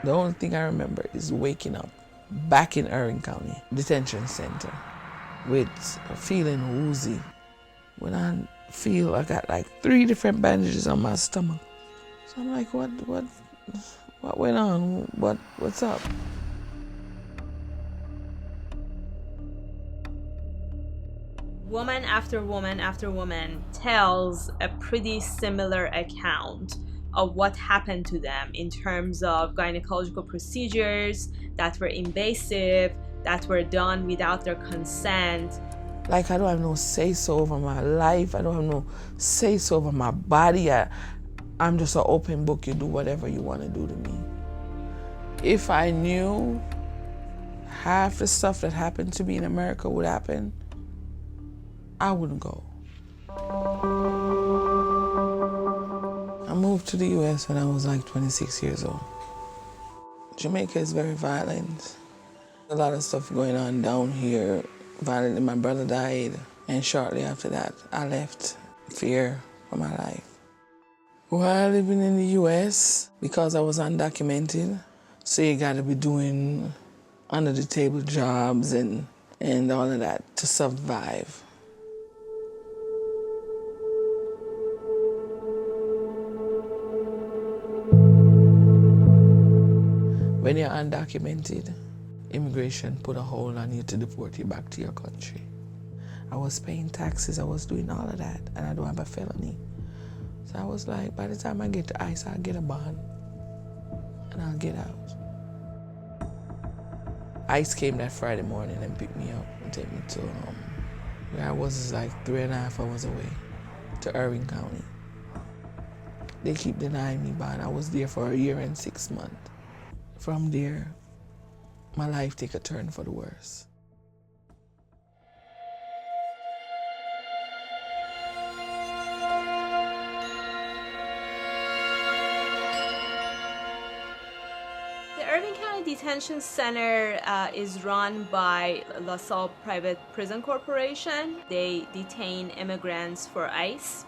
The only thing I remember is waking up back in Irwin County Detention Center with feeling woozy. When I feel I got like 3 different bandages on my stomach. So I'm like, what went on? What's up? Woman after woman after woman tells a pretty similar account of what happened to them in terms of gynecological procedures that were invasive, that were done without their consent. Like, I don't have no say-so over my life. I don't have no say-so over my body. I'm just an open book. You do whatever you want to do to me. If I knew half the stuff that happened to me in America would happen, I wouldn't go. I moved to the US when I was like 26 years old. Jamaica is very violent. A lot of stuff going on down here. Violently, my brother died, and shortly after that, I left. Fear for my life. While living in the US, because I was undocumented, so you gotta be doing under the table jobs and all of that to survive. When you're undocumented, immigration put a hold on you to deport you back to your country. I was paying taxes, I was doing all of that, and I don't have a felony. So I was like, by the time I get to ICE, I'll get a bond, and I'll get out. ICE came that Friday morning and picked me up and take me to where I was is like 3.5 hours away, to Irwin County. They keep denying me bond. I was there for 1 year and 6 months. From there, my life take a turn for the worse. The Irvin County Detention Center is run by LaSalle Private Prison Corporation. They detain immigrants for ICE.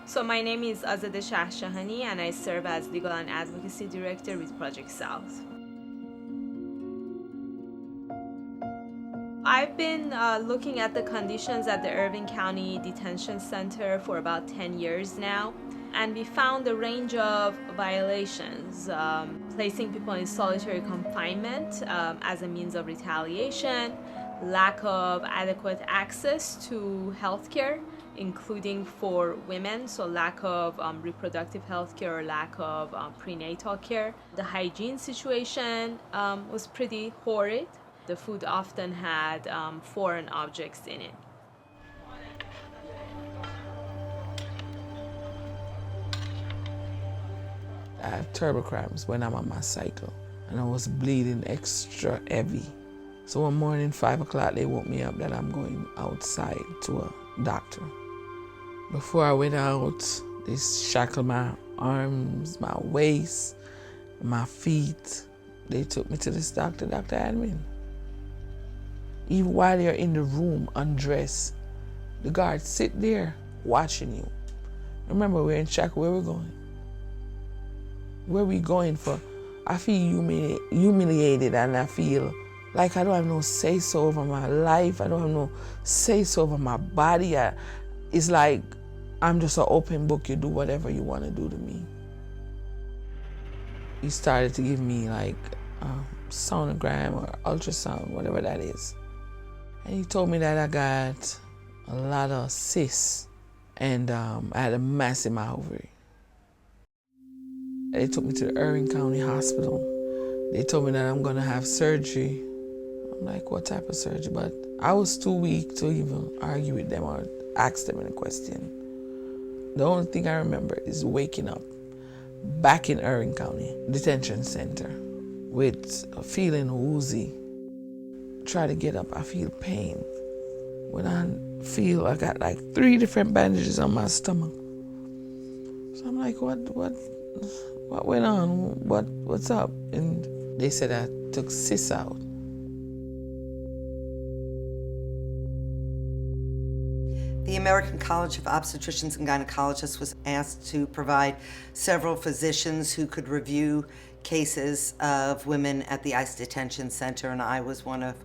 So my name is Azadeh Shahshahani and I serve as Legal and Advocacy Director with Project South. I've been looking at the conditions at the Irvin County Detention Center for about 10 years now, and we found a range of violations, placing people in solitary confinement as a means of retaliation, lack of adequate access to healthcare, including for women, so lack of reproductive health care or lack of prenatal care. The hygiene situation was pretty horrid. The food often had foreign objects in it. I have terrible cramps when I'm on my cycle, and I was bleeding extra heavy. So one morning, 5 o'clock, they woke me up that I'm going outside to a doctor. Before I went out, they shackled my arms, my waist, my feet. They took me to this doctor, Dr. Admin. Even while you're in the room, undressed, the guards sit there watching you. Remember, we're in shackle. Where we going? Where we going for? I feel humiliated, and I feel like I don't have no say-so over my life. I don't have no say-so over my body. It's like I'm just an open book. You do whatever you want to do to me. He started to give me like sonogram or ultrasound, whatever that is. And he told me that I got a lot of cysts and I had a mass in my ovary. They took me to the Irwin County Hospital. They told me that I'm gonna have surgery. I'm like, what type of surgery? But I was too weak to even argue with them or ask them any question. The only thing I remember is waking up back in Irwin County Detention Center with a feeling woozy. Try to get up, I feel pain. When I feel I got like 3 different bandages on my stomach. So I'm like, what went on? What's up? And they said I took cysts out. The American College of Obstetricians and Gynecologists was asked to provide several physicians who could review cases of women at the ICE detention center, and I was one of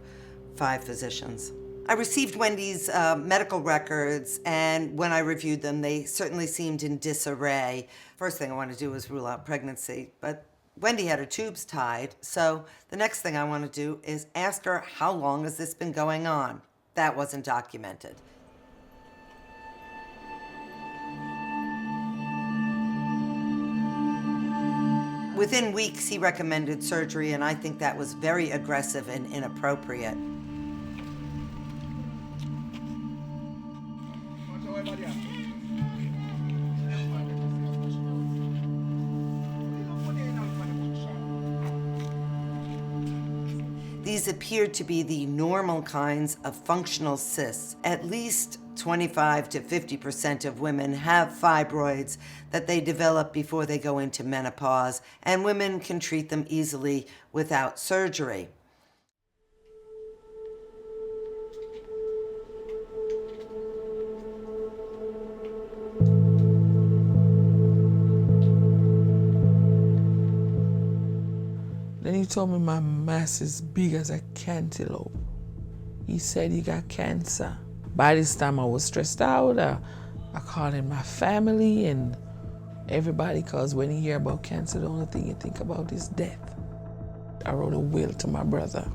5 physicians. I received Wendy's medical records, and when I reviewed them, they certainly seemed in disarray. First thing I wanted to do was rule out pregnancy, but Wendy had her tubes tied, so the next thing I want to do is ask her, how long has this been going on? That wasn't documented. Within weeks, he recommended surgery, and I think that was very aggressive and inappropriate. These appeared to be the normal kinds of functional cysts. At least 25 to 50% of women have fibroids that they develop before they go into menopause, and women can treat them easily without surgery. Then he told me my mass is big as a cantaloupe. He said he got cancer. By this time I was stressed out. I called in my family and everybody, because when you hear about cancer, the only thing you think about is death. I wrote a will to my brother.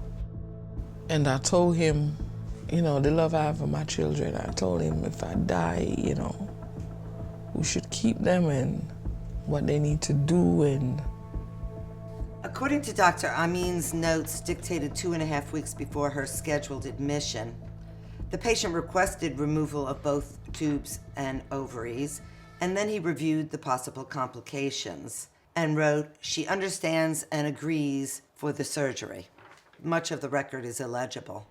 And I told him, the love I have for my children. I told him if I die, we should keep them and what they need to do. And according to Dr. Amin's notes dictated 2.5 weeks before her scheduled admission, the patient requested removal of both tubes and ovaries, and then he reviewed the possible complications and wrote, she understands and agrees for the surgery. Much of the record is illegible.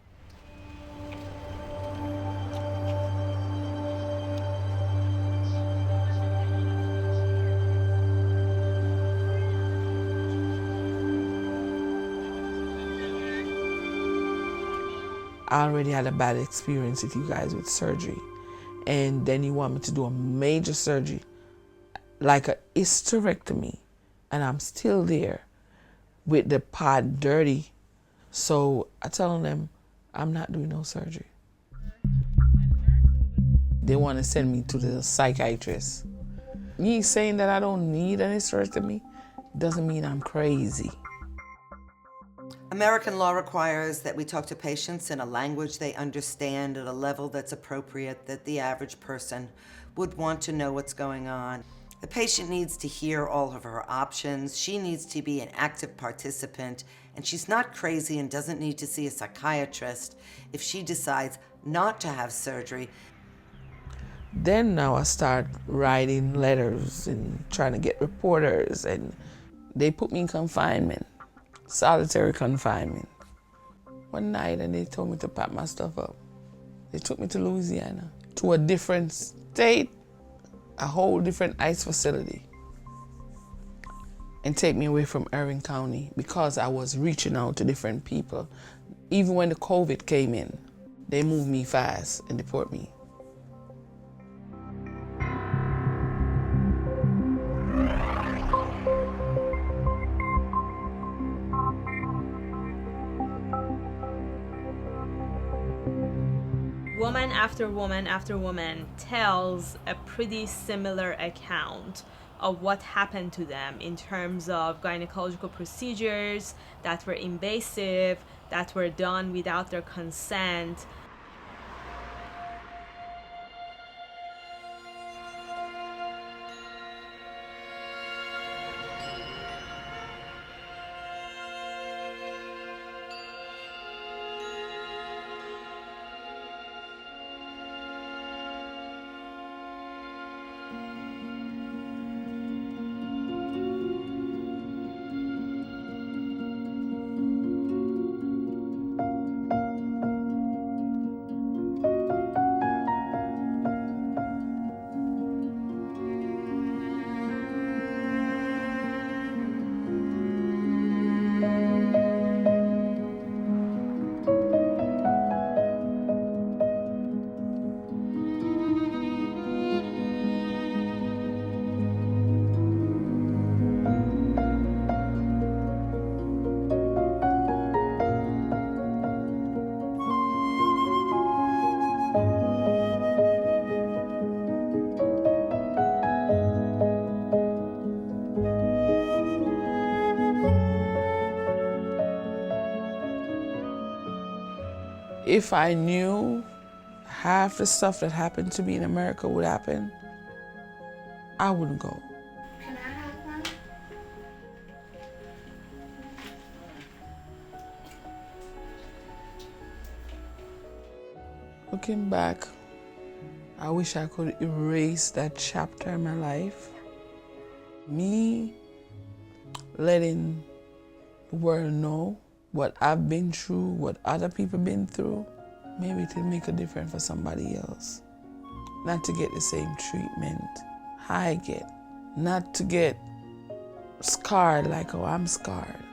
I already had a bad experience with you guys with surgery. And then you want me to do a major surgery, like a hysterectomy, and I'm still there with the pod dirty. So I tell them I'm not doing no surgery. They want to send me to the psychiatrist. Me saying that I don't need an hysterectomy doesn't mean I'm crazy. American law requires that we talk to patients in a language they understand at a level that's appropriate, that the average person would want to know what's going on. The patient needs to hear all of her options. She needs to be an active participant, and she's not crazy and doesn't need to see a psychiatrist if she decides not to have surgery. Then now I start writing letters and trying to get reporters, and they put me in confinement. Solitary confinement. One night, and they told me to pack my stuff up. They took me to Louisiana, to a different state, a whole different ICE facility, and take me away from Irwin County because I was reaching out to different people. Even when the COVID came in, they moved me fast and deported me. Woman after woman after woman tells a pretty similar account of what happened to them in terms of gynecological procedures that were invasive, that were done without their consent. If I knew half the stuff that happened to me in America would happen, I wouldn't go. Can I have one? Looking back, I wish I could erase that chapter in my life. Me letting the world know what I've been through, what other people been through, maybe it will make a difference for somebody else. Not to get the same treatment I get. Not to get scarred like how I'm scarred.